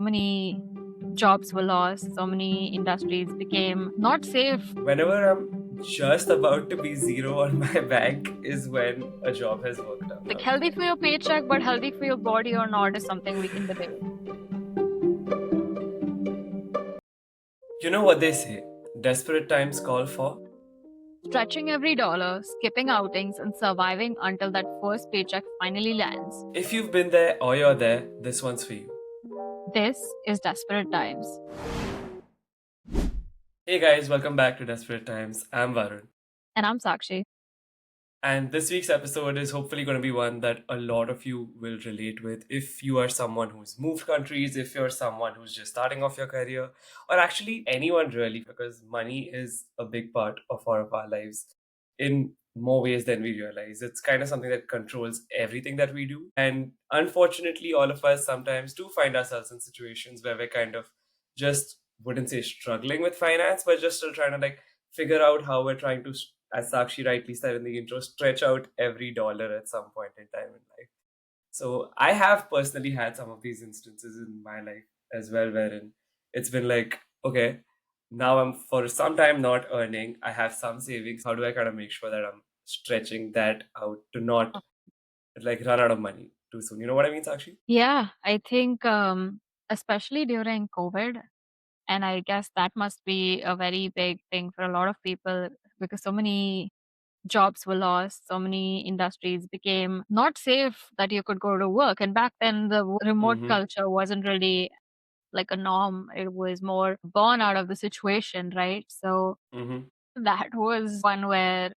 Many jobs were lost, so many industries became not safe. Whenever I'm just about to be zero on my bank is when a job has worked out. Like healthy for your paycheck, but healthy for your body or not is something we can debate. You know what they say? Desperate times call for. Stretching every dollar, skipping outings, and surviving until that first paycheck finally lands. If you've been there or you're there, this one's for you. This is Desperate Times. Hey guys, welcome back to Desperate Times. I'm Varun. And I'm Sakshi. And this week's episode is hopefully going to be one that a lot of you will relate with if you are someone who's moved countries, if you're someone who's just starting off your career, or actually anyone really, because money is a big part of all of our lives in more ways than we realize. It's kind of something that controls everything that we do. And unfortunately, all of us sometimes do find ourselves in situations where we're kind of just, wouldn't say struggling with finance, but just still trying to like figure out how we're trying to, as Sakshi rightly said in the intro, stretch out every dollar at some point in time in life. So I have personally had some of these instances in my life as well, wherein it's been like, okay, now I'm for some time not earning. I have some savings. How do I kind of make sure that I'm stretching that out to not like run out of money too soon? You know what I mean, Sakshi? Yeah, I think especially during COVID, and I guess that must be a very big thing for a lot of people because so many jobs were lost, so many industries became not safe that you could go to work. And back then, the remote Mm-hmm. culture wasn't really like a norm, it was more born out of the situation, right? So Mm-hmm. that was one where,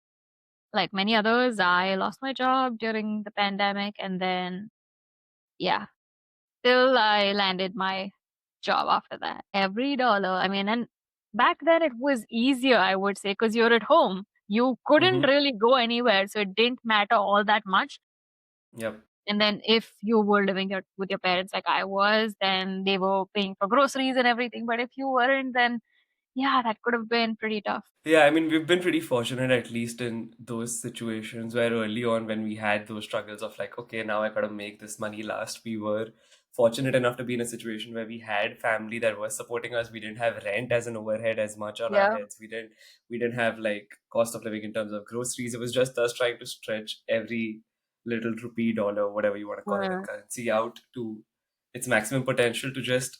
like many others, I lost my job during the pandemic, and then, yeah, till I landed my job after that. Every dollar, I mean, and back then it was easier, I would say, because you're at home. You couldn't Mm-hmm. really go anywhere, so it didn't matter all that much. Yep. And then if you were living with your parents like I was, then they were paying for groceries and everything. But if you weren't, then yeah, that could have been pretty tough. Yeah, I mean, we've been pretty fortunate, at least in those situations where early on, when we had those struggles of like, okay, now I gotta make this money last, we were fortunate enough to be in a situation where we had family that was supporting us. We didn't have rent as an overhead as much on our Yeah. heads. We didn't have like cost of living in terms of groceries. It was just us trying to stretch every little rupee, dollar, whatever you want to call it, a Mm, currency out to its maximum potential to just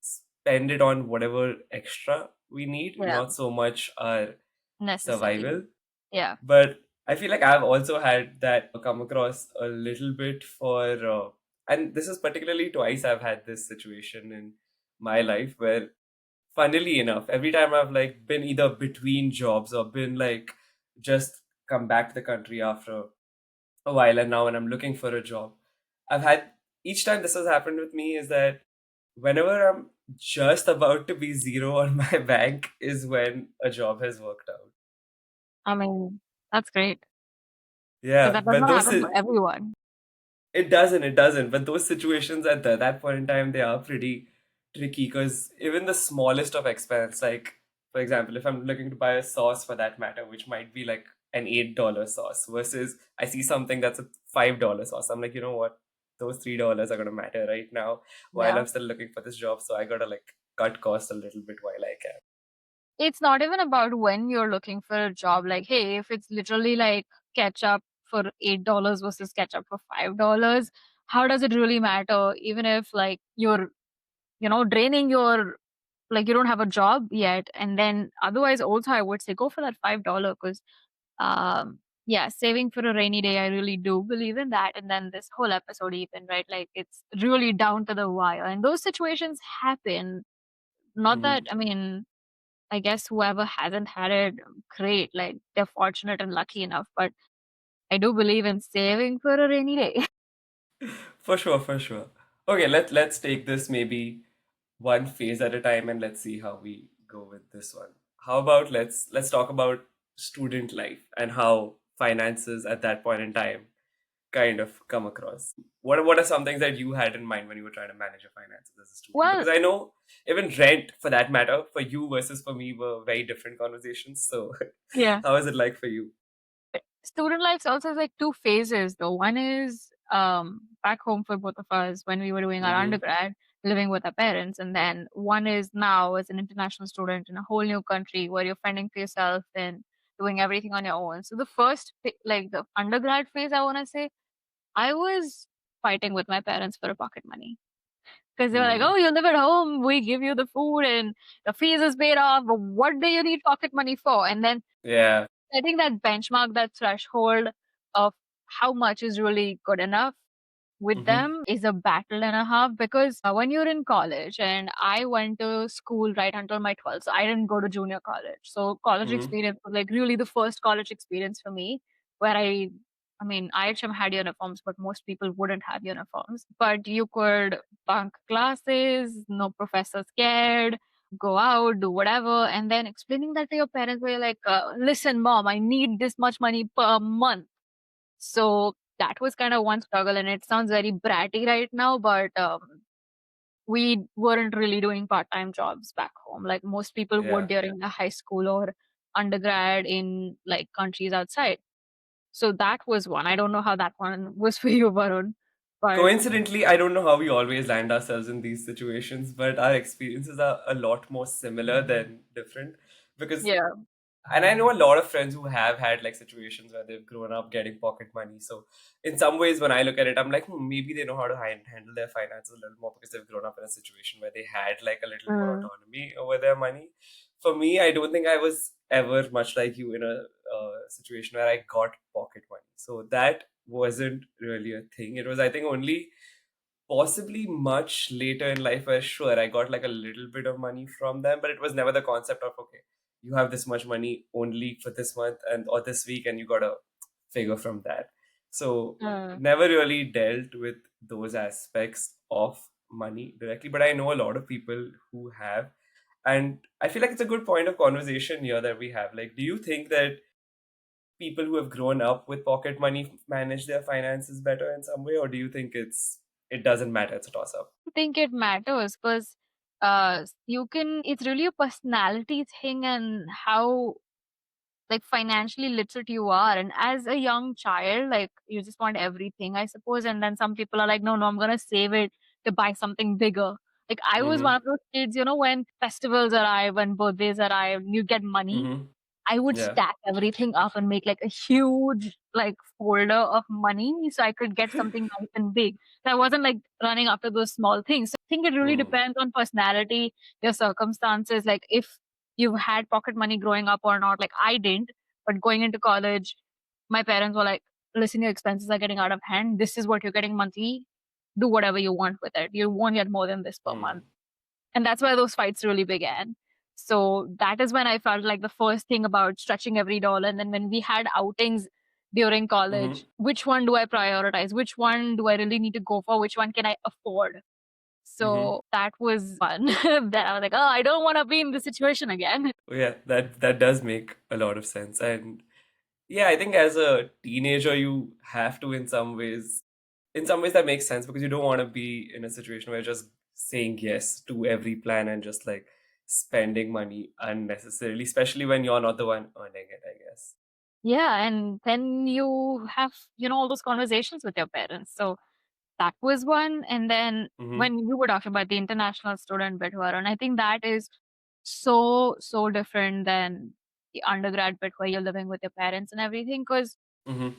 spend it on whatever extra we need, yeah. not so much our Necessity. survival. Yeah. But I feel like I've also had that come across a little bit and this is particularly twice I've had this situation in my life where, funnily enough, every time I've like been either between jobs or been like just come back to the country after a while, and now when I'm looking for a job, I've had each time this has happened with me is that whenever I'm just about to be zero on my bank is when a job has worked out. I mean, that's great because Yeah, that does but not happen for everyone. it doesn't. But those situations at that point in time, they are pretty tricky because even the smallest of expense, like for example, if I'm looking to buy a sauce for that matter, which might be like an $8 sauce versus I see something that's a $5 sauce, I'm like, you know what? Those $3 are gonna matter right now while Yeah. I'm still looking for this job. So I gotta like cut costs a little bit while I can. It's not even about when you're looking for a job. Like, hey, if it's literally like ketchup for $8 versus ketchup for $5, how does it really matter? Even if like you're, draining your, like you don't have a job yet. And then otherwise also I would say go for that $5 because yeah, saving for a rainy day, I really do believe in that. And then this whole episode even, right? Like it's really down to the wire. And those situations happen. Not that, Mhm. I mean, I guess whoever hasn't had it, great. Like they're fortunate and lucky enough. But I do believe in saving for a rainy day. For sure, for sure. Okay, let's take this maybe one phase at a time and let's see how we go with this one. How about let's talk about student life and how finances at that point in time kind of come across. What are some things that you had in mind when you were trying to manage your finances as a student? Well, Because I know even rent, for that matter, for you versus for me were very different conversations. So yeah. how is it like for you? Student life also has like two phases though. One is back home for both of us when we were doing our Mm-hmm. undergrad. living with our parents, and then one is now as an international student in a whole new country where you're fending for yourself and doing everything on your own. So the like the undergrad phase, I want to say, I was fighting with my parents for a pocket money because they were like, Mm. "Oh, you live at home. We give you the food and the fees is paid off. But what do you need pocket money for?" And then Yeah. setting that benchmark, that threshold of how much is really good enough with Mm-hmm. them is a battle and a half because when you're in college, and I went to school right until my 12th, so I didn't go to junior college. So college Mm-hmm. experience was like really the first college experience for me where I mean, IHM had uniforms, but most people wouldn't have uniforms. But you could bunk classes, no professor scared, go out, do whatever, and then explaining that to your parents where you're like, listen, mom, I need this much money per month. So that was kind of one struggle, and it sounds very bratty right now, but we weren't really doing part-time jobs back home like most people would Yeah. during the high school or undergrad in like countries outside. So that was one. I don't know how that one was for you, Varun, but Coincidentally, I don't know how we always land ourselves in these situations, but our experiences are a lot more similar than different. Because, yeah. and I know a lot of friends who have had like situations where they've grown up getting pocket money. So, in some ways, when I look at it, I'm like, maybe they know how to handle their finances a little more because they've grown up in a situation where they had like a little more Mm, autonomy over their money. For me, I don't think I was ever much like you in a situation where I got pocket money. So, that wasn't really a thing. It was, I think, only possibly much later in life where sure I got like a little bit of money from them, but it was never the concept of okay, you have this much money only for this month and or this week and you gotta figure from that. So mm. never really dealt with those aspects of money directly, but I know a lot of people who have. And I feel like it's a good point of conversation here that we have. Like, do you think that people who have grown up with pocket money manage their finances better in some way, or do you think it doesn't matter, it's a toss up? I think it matters because you can it's really a personality thing and how like financially literate you are, and as a young child like you just want everything, I suppose, and then some people are like, no, I'm gonna save it to buy something bigger. Like I was one Mm-hmm. of those kids, when festivals arrive, when birthdays arrive, you get money, Mm-hmm. I would Yeah. stack everything up and make like a huge like folder of money so I could get something nice and big. So I wasn't like running after those small things. So I think it really Mm-hmm. depends on personality, your circumstances. Like if you've had pocket money growing up or not, like I didn't, but going into college, my parents were like, listen, your expenses are getting out of hand. This is what you're getting monthly. Do whatever you want with it. You won't get more than this per month. And that's where those fights really began. So that is when I felt like the first thing about stretching every dollar. And then when we had outings during Mm-hmm. college, which one do I prioritize? Which one do I really need to go for? Which one can I afford? Mm-hmm. So that was fun. That I was like, oh, I don't want to be in this situation again. Yeah, that does make a lot of sense. And yeah, I think as a teenager you have to in some ways that makes sense because you don't want to be in a situation where you're just saying yes to every plan and just like spending money unnecessarily, especially when you're not the one earning it, I guess. Yeah. And then you have, all those conversations with your parents. So that was one, and then Mm-hmm. when you were talking about the international student bit, Varun, I think that is so, so different than the undergrad bit where you're living with your parents and everything, because Mm-hmm.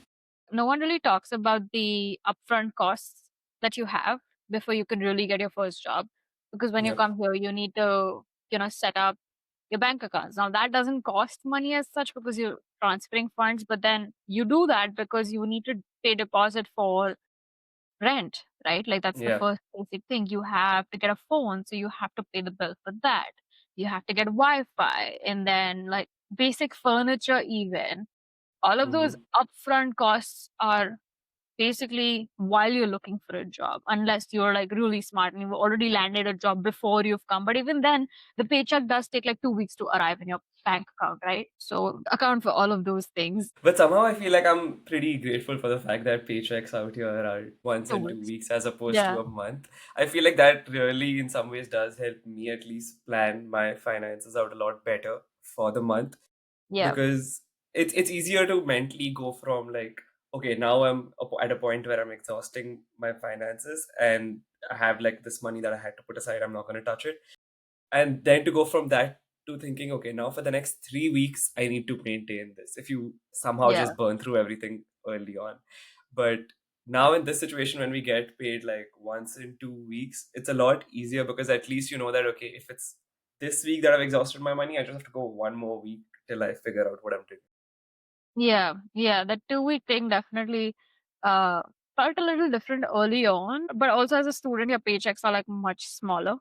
no one really talks about the upfront costs that you have before you can really get your first job. Because when you Yep. come here, you need to, set up your bank accounts. Now that doesn't cost money as such because you're transferring funds, but then you do that because you need to pay deposit for rent, right? Like that's the Yeah. first basic thing. You have to get a phone, so you have to pay the bill for that. You have to get Wi-Fi and then like basic furniture even. All of those Mm-hmm. upfront costs are basically while you're looking for a job, unless you're like really smart and you've already landed a job before you've come. But even then, the paycheck does take like 2 weeks to arrive in your bank account, right? So account for all of those things. But somehow I feel like I'm pretty grateful for the fact that paychecks out here are once Two in two weeks. weeks as opposed to Yeah. a month. I feel like that really, in some ways, does help me at least plan my finances out a lot better for the month Yeah. because it's easier to mentally go from like, okay, now I'm at a point where I'm exhausting my finances and I have like this money that I had to put aside. I'm not going to touch it. And then to go from that to thinking, okay, now for the next 3 weeks, I need to maintain this. If you somehow Yeah. just burn through everything early on. But now in this situation, when we get paid like once in 2 weeks, it's a lot easier because at least you know that, okay, if it's this week that I've exhausted my money, I just have to go one more week till I figure out what I'm doing. Yeah, yeah, that 2-week thing definitely uh felt a little different early on, but also as a student, your paychecks are like much smaller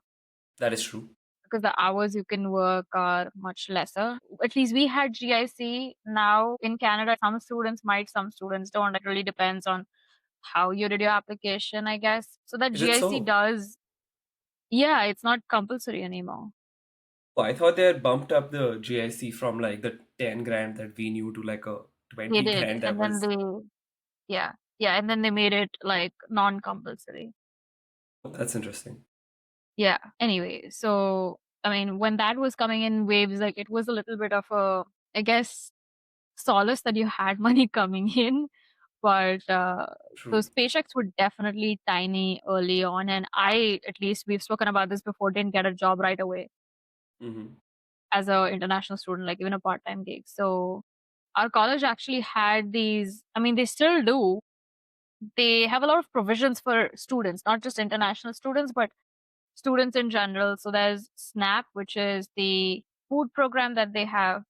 That is true. because the hours you can work are much lesser. At least we had GIC. Now in Canada, some students might, some students don't. It really depends on how you did your application, I guess. So that Is it GIC so? does, yeah, it's not compulsory anymore. Oh, I thought they had bumped up the GIC from like the 10 grand that we knew to like a They 20 did, grand that and then was. yeah, yeah, and then they made it like non-compulsory. Oh, that's interesting. Yeah. Anyway, so I mean, when that was coming in waves, like it was a little bit of a, I guess, solace that you had money coming in, but True. those paychecks were definitely tiny early on, and I, at least we've spoken about this before, didn't get a job right away Hmm. as a international student, like even a part-time gig. So our college actually had these. I mean, they still do. They have a lot of provisions for students, not just international students, but students in general. So there's SNAP, which is the food program that they have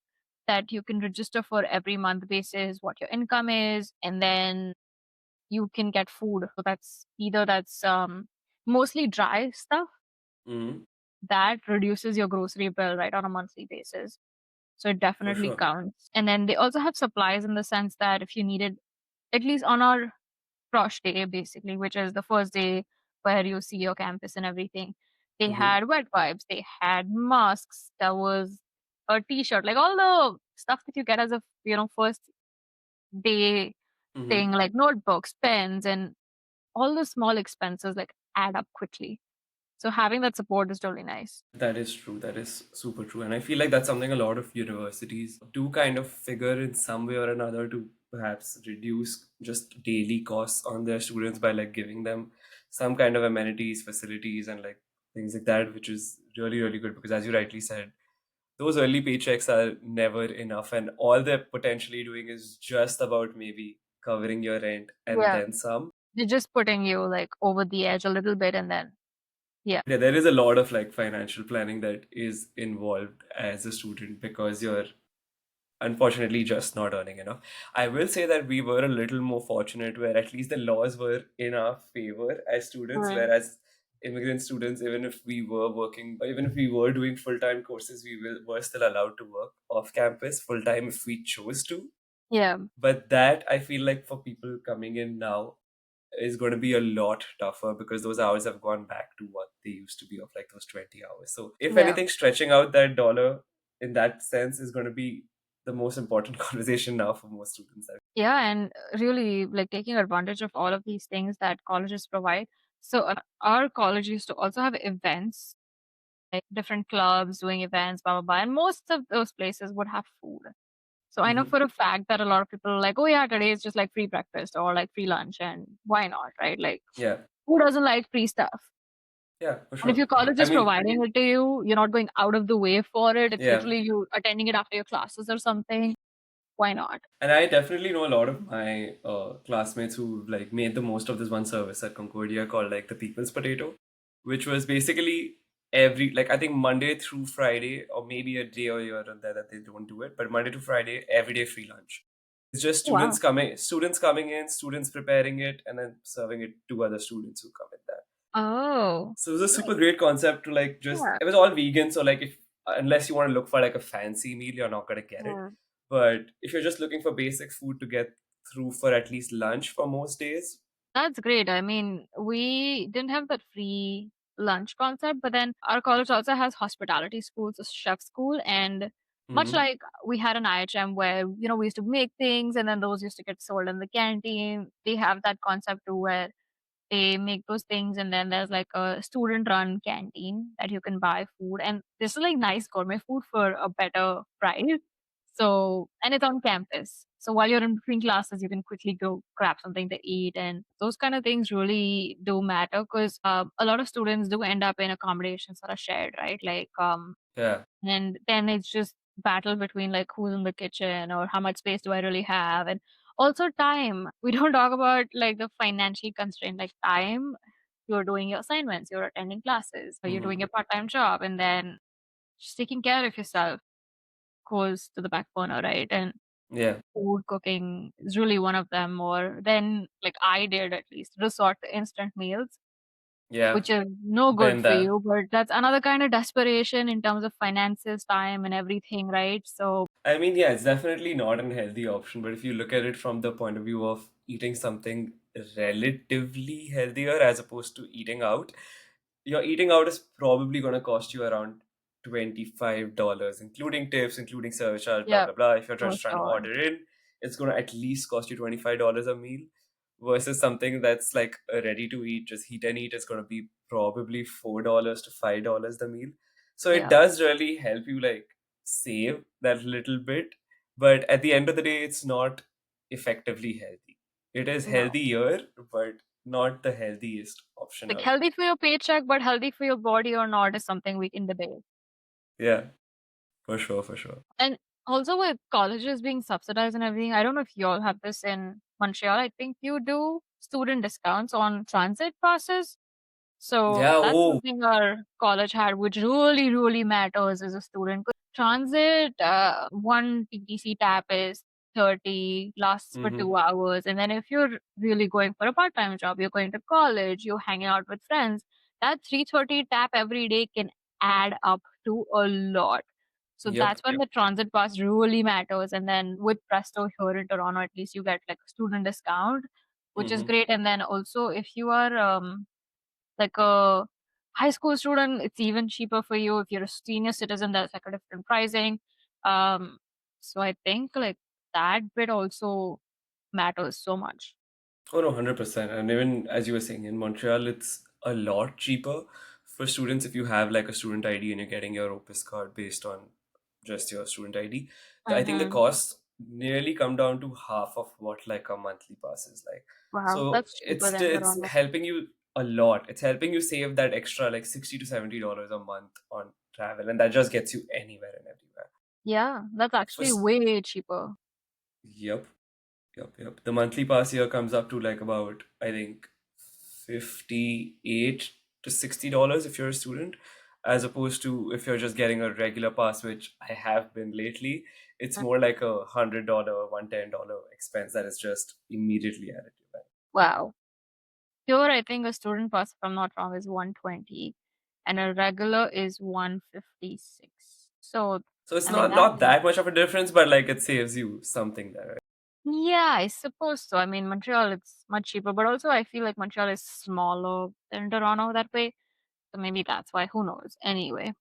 that you can register for every month basis what your income is, and then you can get food. So that's either mostly dry stuff Hmm. that reduces your grocery bill right on a monthly basis. So it For definitely sure. counts. And then they also have supplies in the sense that if you needed, at least on our Frosh Day, basically, which is the first day where you see your campus and everything. They Hmm. had wet wipes, they had masks, there was a T-shirt, like all the stuff that you get as a first day thing, Hmm. like notebooks, pens, and all the small expenses like add up quickly. So having that support is really nice. That is true. That is super true. And I feel like that's something a lot of universities do kind of figure in some way or another to perhaps reduce just daily costs on their students by like giving them some kind of amenities, facilities, and like things like that, which is really, really good because as you rightly said, those early paychecks are never enough. And all they're potentially doing is just about maybe covering your rent and Yeah. then some. They're just putting you like over the edge a little bit and then yeah. Yeah, there is a lot of like financial planning that is involved as a student because you're unfortunately just not earning enough. I will say that we were a little more fortunate where at least the laws were in our favor as students, Mm. whereas immigrant students, even if we were working, or even if we were doing full time courses, were still allowed to work off campus full time if we chose to. Yeah. But that I feel like for people coming in now is going to be a lot tougher because those hours have gone back to what they used to be of like those 20 hours. So, if Yeah. anything, stretching out that dollar in that sense is going to be the most important conversation now for most students. Yeah, and really like taking advantage of all of these things that colleges provide. So our college used to also have events, like different clubs doing events, blah blah blah, and most of those places would have food. So I know Hmm. for a fact that a lot of people are like, oh yeah, today is just like free breakfast or like free lunch, and why not, right? Like, Yeah, who doesn't like free stuff? yeah, for And if sure. your college I is mean, providing it to you, you're not going out of the way for it. It's yeah. literally you attending it after your classes or something. Why not? And I definitely know a lot of my classmates who like made the most of this one service at Concordia called like the People's Potato, which was basically every like I think Monday through Friday or maybe a day or here and there that they don't do it, but Monday to Friday every day free lunch. It's just Wow. students coming in, students preparing it, and then serving it to other students who come in there. Oh, So it was a super nice. great concept to like just Yeah. it was all vegan, so like if unless you want to look for like a fancy meal, you're not gonna get it. Mm. But if you're just looking for basic food to get through for at least lunch for most days. That's great. I mean, we didn't have that free lunch concept, but then our college also has hospitality schools, a chef school, and much Hmm. like we had an IHM where, we used to make things and then those used to get sold in the canteen. They have that concept too where they make those things and then there's like a student run canteen that you can buy food. And this is like nice gourmet food for a better price. So, and it's on campus. So while you're in between classes, you can quickly go grab something to eat, and those kind of things really do matter because a lot of students do end up in accommodations that are shared, right? Yeah. And then it's just battle between like who's in the kitchen or how much space do I really have, and also time. We don't talk about like the financially constrained like time. You're doing your assignments, you're attending classes, or you're Hmm. doing a part-time job, and then just taking care of yourself goes to the back burner, right? And Yeah. food cooking is really one of them, or then like I did at least resort to instant meals, Yeah. which is no good Been for there. you, but that's another kind of desperation in terms of finances, time, and everything, right? So I mean, yeah, it's definitely not an healthy option, but if you look at it from the point of view of eating something relatively healthier as opposed to eating out, your eating out is probably going to cost you around $25, including tips, including service charge, blah, yeah, blah, blah. If you're for just trying to sure. order in, it's going to at least cost you $25 a meal versus something that's like a ready to eat, just heat and eat is going to be probably $4 to $5 the meal. So it Yeah, does really help you like save that little bit, but at the end of the day, it's not effectively healthy. It is no. healthier, but not the healthiest option Like out there. healthy for your paycheck, but healthy for your body or not is something we can debate. Yeah, for sure, for sure. And also with colleges being subsidized and everything, I don't know if you all have this in Montreal. I think you do student discounts on transit passes. So Yeah, that's oh. something our college had, which really, really matters as a student. 'Cause transit, one TTC tap is 30, lasts for Mm-hmm. 2 hours. And then if you're really going for a part-time job, you're going to college, you're hanging out with friends, that 330 tap every day can add up to a lot. So Yep. that's when the transit pass really matters. And then with Presto here in Toronto, at least you get like a student discount, which is Mm-hmm. great. And then also if you are like a high school student, it's even cheaper for you. If you're a senior citizen, that's like a different pricing. Um, so I think like that bit also matters so much. Oh no, 100%. And even as you were saying, in Montreal, it's a lot cheaper for students if you have like a student ID and you're getting your Opus card based on just your student ID. I think the Mhm. costs nearly come down to half of what like a monthly pass is like. Wow, So that's cheaper than it's Toronto. helping you a lot. It's helping you save that extra like $60 to $70 a month on travel, and that just gets you anywhere and everywhere. Yeah, that's For actually way cheaper. Yep. Yep, yep. The monthly pass here comes up to like about, I think, 58 to $60 if you're a student, as opposed to if you're just getting a regular pass, which I have been lately, it's Mm. more like $100, $110 expense that is just immediately added to that. Wow. Here, I think a student pass, if I'm not wrong, is 120 and a regular is 156. So, So it's I mean, not that that much of a difference, but like it saves you something there, right? yeah, I suppose so. I mean, Montreal, it's much cheaper, but also I feel like Montreal is smaller than Toronto that way. So maybe that's why. Who knows? Anyway,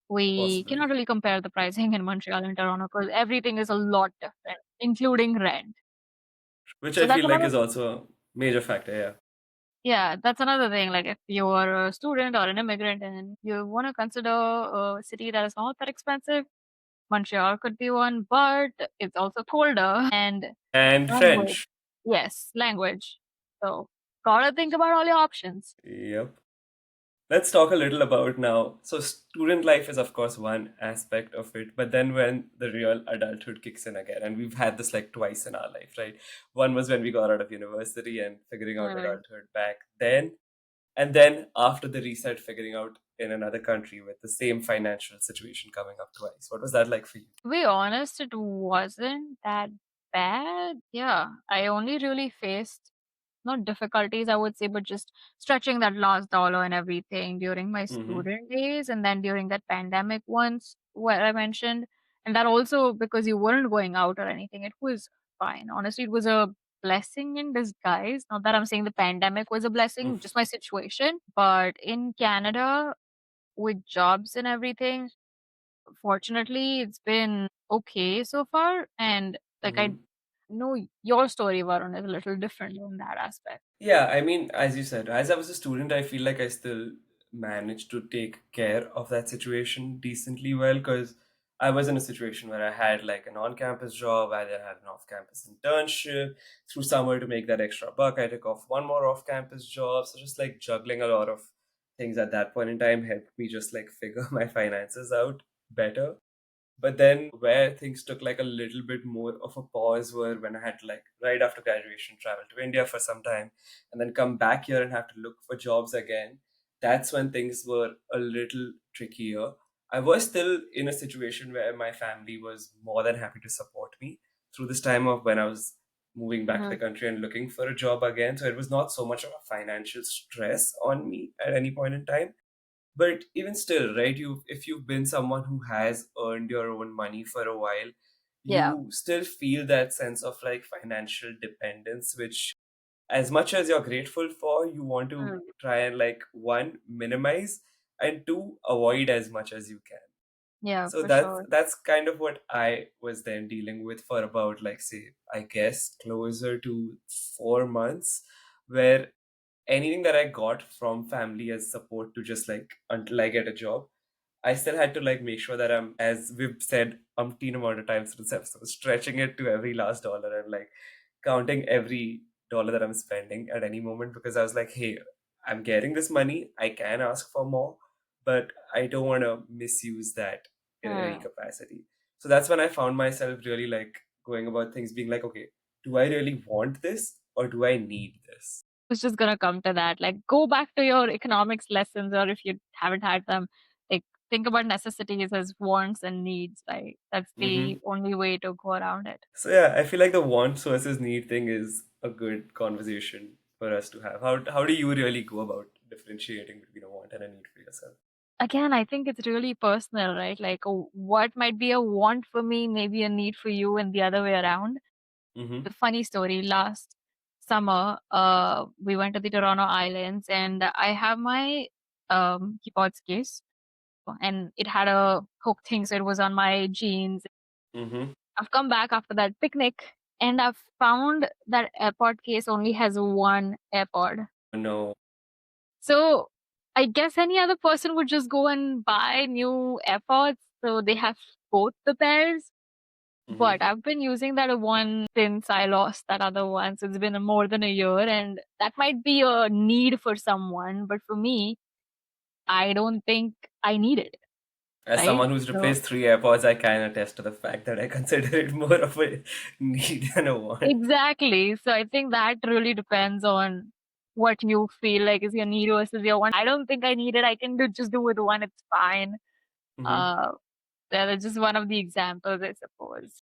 we Possibly. cannot really compare the pricing in Montreal and Toronto because everything is a lot different, including rent. Which So I that's feel like another, is also a major factor, yeah. yeah, that's another thing. Like if you're a student or an immigrant and you want to consider a city that is not that expensive, Montreal could be one, but it's also colder and And language. French. Yes, language. So gotta think about all your options. Yep. Let's talk a little about now. So, student life is, of course, one aspect of it, but then when the real adulthood kicks in again, and we've had this like twice in our life, right? One was when we got out of university and figuring out Mm. adulthood back then, and then after the reset, figuring out in another country with the same financial situation coming up twice. What was that like for you? To be honest, it wasn't that bad. Yeah, I only really faced not difficulties, I would say, but just stretching that last dollar and everything during my Mm-hmm. student days and then during that pandemic once where I mentioned. And that also because you weren't going out or anything, it was fine. Honestly, it was a blessing in disguise. Not that I'm saying the pandemic was a blessing, just my situation. But in Canada, with jobs and everything, fortunately, it's been okay so far. And like I Mm-hmm. know your story, Varun, is a little different in that aspect. Yeah, I mean, as you said, as I was a student, I feel like I still managed to take care of that situation decently well because I was in a situation where I had like an on-campus job, I then had an off-campus internship. Through summer to make that extra buck, I took off one more off-campus job. So just like juggling a lot of things at that point in time helped me just like figure my finances out better. But then where things took like a little bit more of a pause were when I had to like right after graduation travel to India for some time and then come back here and have to look for jobs again. That's when things were a little trickier. I was still in a situation where my family was more than happy to support me through this time of when I was moving back to the Mhm. country and looking for a job again. So it was not so much of a financial stress on me at any point in time. But even still, right, you if you've been someone who has earned your own money for a while, Yeah. you still feel that sense of like financial dependence, which as much as you're grateful for, you want to Mm. try and like one, minimize, and two, avoid as much as you can. Yeah, So for that's sure. that's kind of what I was then dealing with for about like say, I guess closer to 4 months, where anything that I got from family as support to just like until I get a job, I still had to like make sure that I'm, as we've said umpteen amount of times through this episode, stretching it to every last dollar and like counting every dollar that I'm spending at any moment because I was like, hey, I'm getting this money, I can ask for more, but I don't want to misuse that in any Mm. capacity. So that's when I found myself really like going about things being like, okay, do I really want this or do I need this? It's just gonna come to that. Like, go back to your economics lessons, or if you haven't had them, like, think about necessities as wants and needs. Like, that's the Hmm. only way to go around it. So yeah, I feel like the want versus need thing is a good conversation for us to have. How do you really go about differentiating between a want and a need for yourself? Again, I think it's really personal, right? Like, what might be a want for me, maybe a need for you, and the other way around. Mm-hmm. The funny story, last summer, we went to the Toronto Islands, and I have my keyboards case, and it had a hook thing, so it was on my jeans. Mm-hmm. I've come back after that picnic, and I've found that AirPod case only has one AirPod. No. So I guess any other person would just go and buy new AirPods, so they have both the pairs. Mm-hmm. But I've been using that one since I lost that other one. So it's been more than a year, and that might be a need for someone, but for me, I don't think I need it, As right? someone who's So replaced three AirPods, I can attest to the fact that I consider it more of a need than a want. exactly. So I think that really depends on what you feel like is your need versus your want. I don't think I need it. I can just do with one. It's fine. Mm-hmm. Uh, that's just one of the examples, I suppose.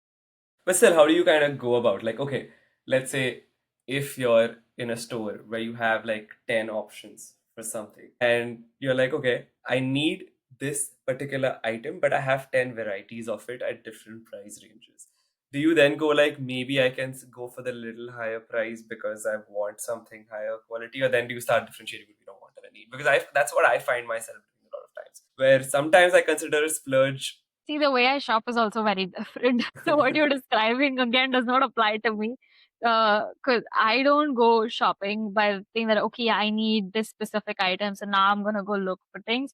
But still, how do you kind of go about like, okay, let's say if you're in a store where you have like 10 options for something and you're like, okay, I need this particular item, but I have 10 varieties of it at different price ranges. Do you then go like, maybe I can go for the little higher price because I want something higher quality, or then do you start differentiating between a want and a need? Because that's what I find myself doing a lot of times, where sometimes I consider a splurge. See, the way I shop is also very different. So what you're describing again does not apply to me. Because I don't go shopping by thinking that, okay, I need this specific item, so now I'm gonna go look for things.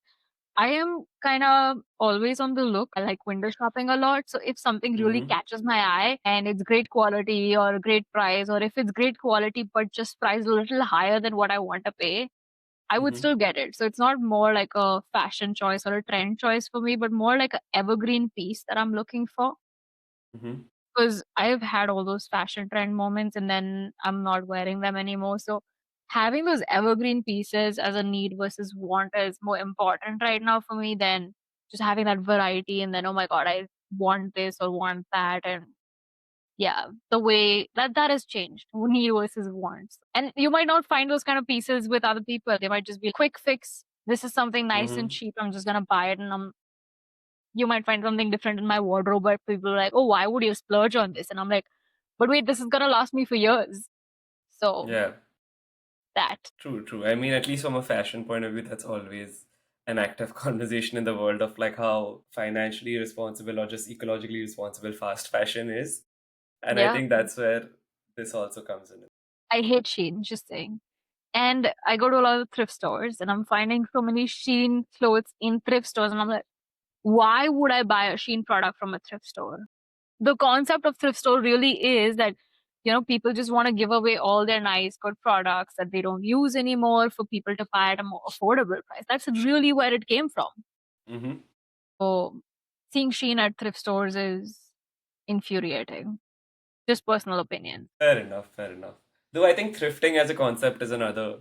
I am kind of always on the look. I like window shopping a lot. So if something really Hmm. catches my eye and it's great quality or great price, or if it's great quality but just priced a little higher than what I want to pay, I would Hmm. still get it. So it's not more like a fashion choice or a trend choice for me, but more like an evergreen piece that I'm looking for. Hmm. Because I've had all those fashion trend moments and then I'm not wearing them anymore. So having those evergreen pieces as a need versus want is more important right now for me than just having that variety and then, oh my God, I want this or want that. And yeah, the way that has changed, need versus wants. And you might not find those kind of pieces with other people. They might just be quick fix. This is something nice and Hmm. cheap. I'm just gonna buy it, and you might find something different in my wardrobe. But people are like, "Oh, why would you splurge on this?" And I'm like, "But wait, this is gonna last me for years." So Yeah. that, True, true. I mean, at least from a fashion point of view, that's always an active conversation in the world of like how financially responsible or just ecologically responsible fast fashion is. And I yeah, think that's where this also comes in. I hate Shein. Just saying. And I go to a lot of thrift stores, and I'm finding so many Shein clothes in thrift stores, and I'm like, why would I buy a Shein product from a thrift store? The concept of thrift store really is that, people just want to give away all their nice, good products that they don't use anymore for people to buy at a more affordable price. That's really where it came from. Hmm. So seeing Shein at thrift stores is infuriating. Just personal opinion. Fair enough, fair enough. Though I think thrifting as a concept is another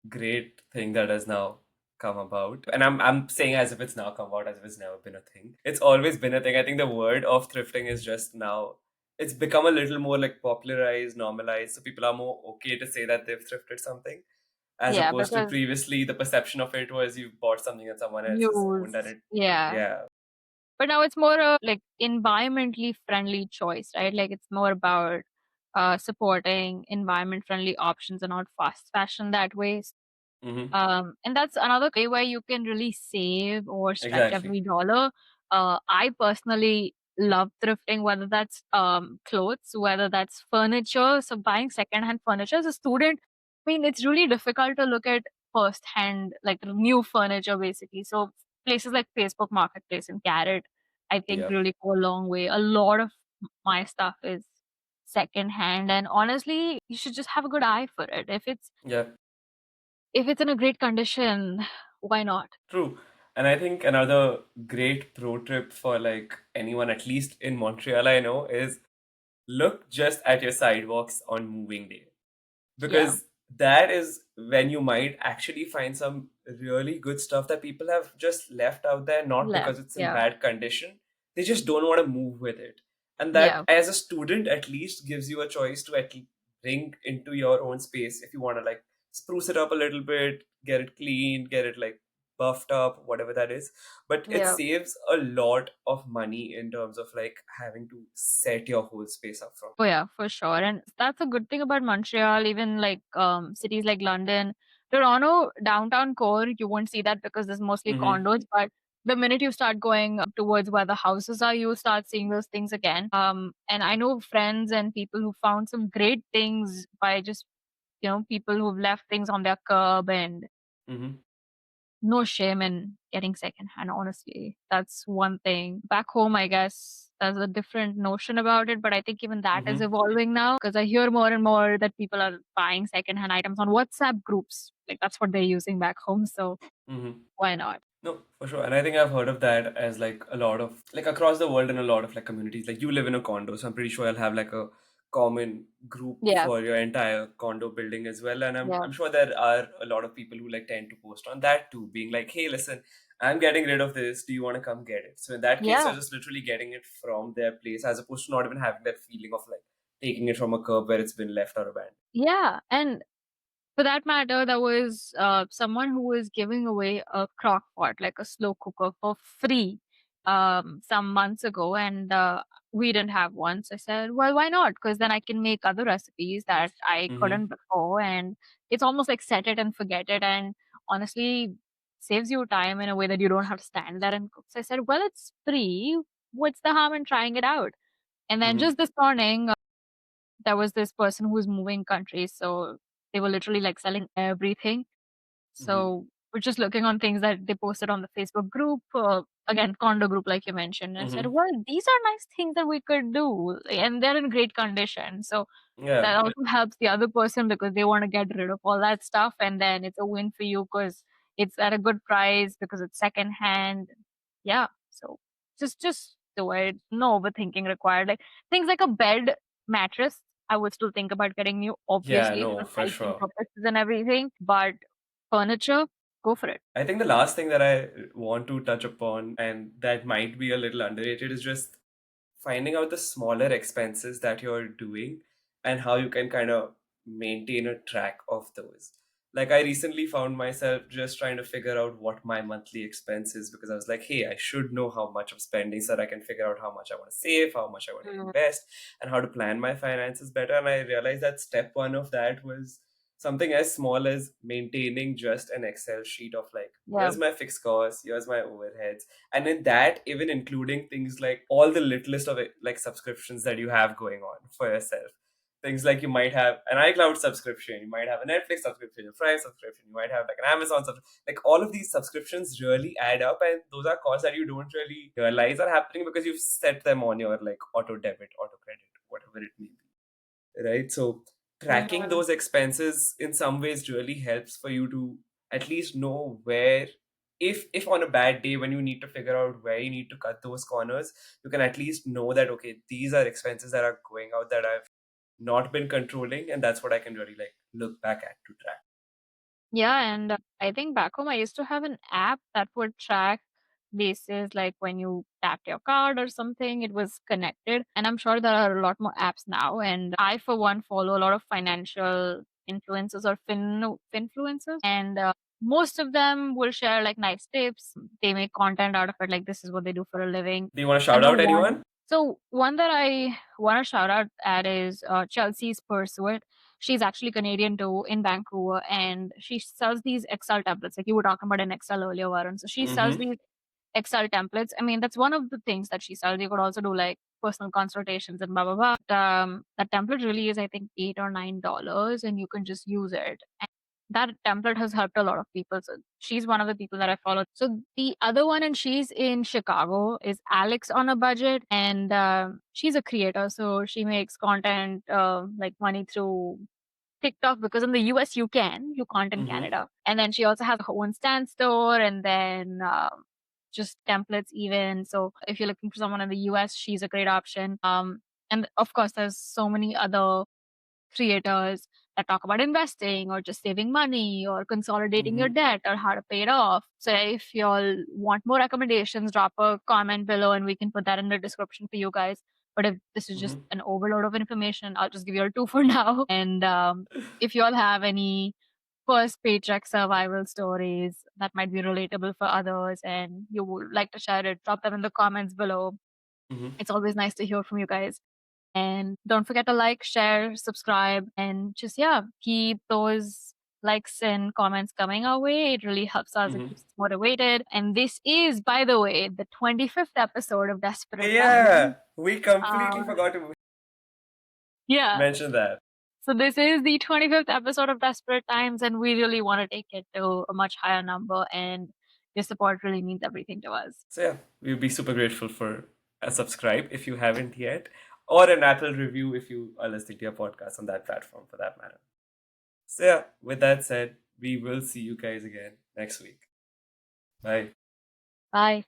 great thing that has now come about. And I'm saying as if it's now come about, as if it's never been a thing. It's always been a thing. I think the word of thrifting is just now it's become a little more like popularized, normalized. So people are more okay to say that they've thrifted something. As Yeah, opposed to because previously the perception of it was you bought something that someone else has use, owned and it yeah. yeah. But now it's more a like environmentally friendly choice, right? Like it's more about supporting environment friendly options and not fast fashion that way. Hmm. And that's another way where you can really save or stretch Exactly. every dollar. I personally love thrifting, whether that's clothes, whether that's furniture. So buying secondhand furniture as a student, I mean, it's really difficult to look at first hand, like new furniture, basically. So places like Facebook Marketplace and Carrot, I think Yeah. really go a long way. A lot of my stuff is secondhand, and honestly, you should just have a good eye for it. Yeah. If it's in a great condition, why not? True. And I think another great pro tip for like anyone, at least in Montreal, I know, is look just at your sidewalks on moving day, Yeah, because that is when you might actually find some really good stuff that people have just left out there, not left. because it's in Yeah, bad condition. They just don't want to move with it. And that, yeah, as a student, at least gives you a choice to at least bring into your own space if you want to like spruce it up a little bit, get it clean, get it like buffed up, whatever that is. But it yeah. saves a lot of money in terms of like having to set your whole space up front. Oh yeah, for sure. And that's a good thing about Montreal, even like cities like London, Toronto, downtown core, you won't see that because there's mostly Hmm. condos. But the minute you start going up towards where the houses are, you'll start seeing those things again. And I know friends and people who found some great things by just, people who've left things on their curb, and Hmm. no shame in getting secondhand, honestly. That's one thing. Back home, I guess there's a different notion about it, but I think even that is Hmm. evolving now because I hear more and more that people are buying secondhand items on WhatsApp groups. Like that's what they're using back home. So Hmm. why not? No, for sure. And I think I've heard of that as like a lot of like across the world in a lot of like communities. Like you live in a condo, so I'm pretty sure I'll have like a common group Yeah. for your entire condo building as well. And I'm Yeah. I'm sure there are a lot of people who like tend to post on that too, being like, hey, listen, I'm getting rid of this. Do you want to come get it? So in that case, Yeah. you're just literally getting it from their place as opposed to not even having that feeling of like taking it from a curb where it's been left or abandoned. Yeah. And for that matter, there was someone who was giving away a crock pot, like a slow cooker, for free some months ago, and we didn't have one. So I said, well, why not? Because then I can make other recipes that I Mm-hmm. couldn't before, and it's almost like set it and forget it, and honestly, saves you time in a way that you don't have to stand there and cook. So I said, well, it's free. What's the harm in trying it out? And then Mm-hmm. just this morning, there was this person who was moving countries, so they were literally like selling everything. Mm-hmm. So we're just looking on things that they posted on the Facebook group, again, condo group, like you mentioned. And I said, Mm-hmm. well, these are nice things that we could do, and they're in great condition. So Yeah. that also helps the other person because they want to get rid of all that stuff, and then it's a win for you because it's at a good price because it's secondhand. Yeah, so just do it. No overthinking required. Like things like a bed, mattress, I would still think about getting new, Yeah, obviously no, for for hygiene sure. purposes and everything. But furniture, go for it. I think the last thing that I want to touch upon, and that might be a little underrated, is just finding out the smaller expenses that you're doing and how you can kind of maintain a track of those. Like, I recently found myself just trying to figure out what my monthly expense is because I was like, hey, I should know how much I'm spending so that I can figure out how much I want to save, how much I want to Mm, invest, and how to plan my finances better. And I realized that step one of that was something as small as maintaining just an Excel sheet of like, yeah. here's my fixed costs, here's my overheads, and in that even including things like all the littlest of like subscriptions that you have going on for yourself, things like you might have an iCloud subscription, you might have a Netflix subscription, a Prime subscription, you might have like an Amazon subscription. Like all of these subscriptions really add up, and those are costs that you don't really realize are happening because you've set them on your like auto debit, auto credit, whatever it may be, right? So tracking those expenses in some ways really helps for you to at least know where, if on a bad day when you need to figure out where you need to cut those corners, you can at least know that okay, these are expenses that are going out that I've not been controlling, and that's what I can really like look back at to track. Yeah, and I think back home I used to have an app that would track basis like when you tapped your card or something, it was connected. And I'm sure there are a lot more apps now. And I, for one, follow a lot of financial influencers or finfluencers, and most of them will share like nice tips. They make content out of it, like this is what they do for a living. Do you want to I shout know out one. anyone? So one that I want to shout out at is Chelsea's Pursuit. She's actually Canadian too, in Vancouver, and she sells these Excel templates. Like you were talking about an Excel earlier, Varun. So she sells Mm-hmm. these Excel templates. I mean, that's one of the things that she sells. You could also do like personal consultations and blah blah blah. That template really is, I think, $8 or $9, and you can just use it. And that template has helped a lot of people. So she's one of the people that I follow. So the other one, and she's in Chicago, is Alex on a Budget, and she's a creator. So she makes content like money through TikTok, because in the US you can't in Mm-hmm. Canada. And then she also has her own stand store, and then just templates even. So if you're looking for someone in the US, she's a great option. And of course, there's so many other creators that talk about investing or just saving money or consolidating your Mm-hmm. debt or how to pay it off. So if y'all want more recommendations, drop a comment below and we can put that in the description for you guys. But if this is just Mm-hmm. an overload of information, I'll just give you all two for now. And if you all have any first paycheck survival stories that might be relatable for others and you would like to share it, drop them in the comments below. Mm-hmm. It's always nice to hear from you guys. And don't forget to like, share, subscribe, and just, yeah, keep those likes and comments coming our way. It really helps us. It Mm-hmm. keeps us motivated. And this is, by the way, the 25th episode of Desperate Times. Yeah, we completely Uh, forgot to yeah. mention that. So this is the 25th episode of Desperate Times, and we really want to take it to a much higher number. And your support really means everything to us. So yeah, we'll be super grateful for a subscribe if you haven't yet, or an Apple review if you are listening to your podcast on that platform for that matter. So yeah, with that said, we will see you guys again next week. Bye. Bye.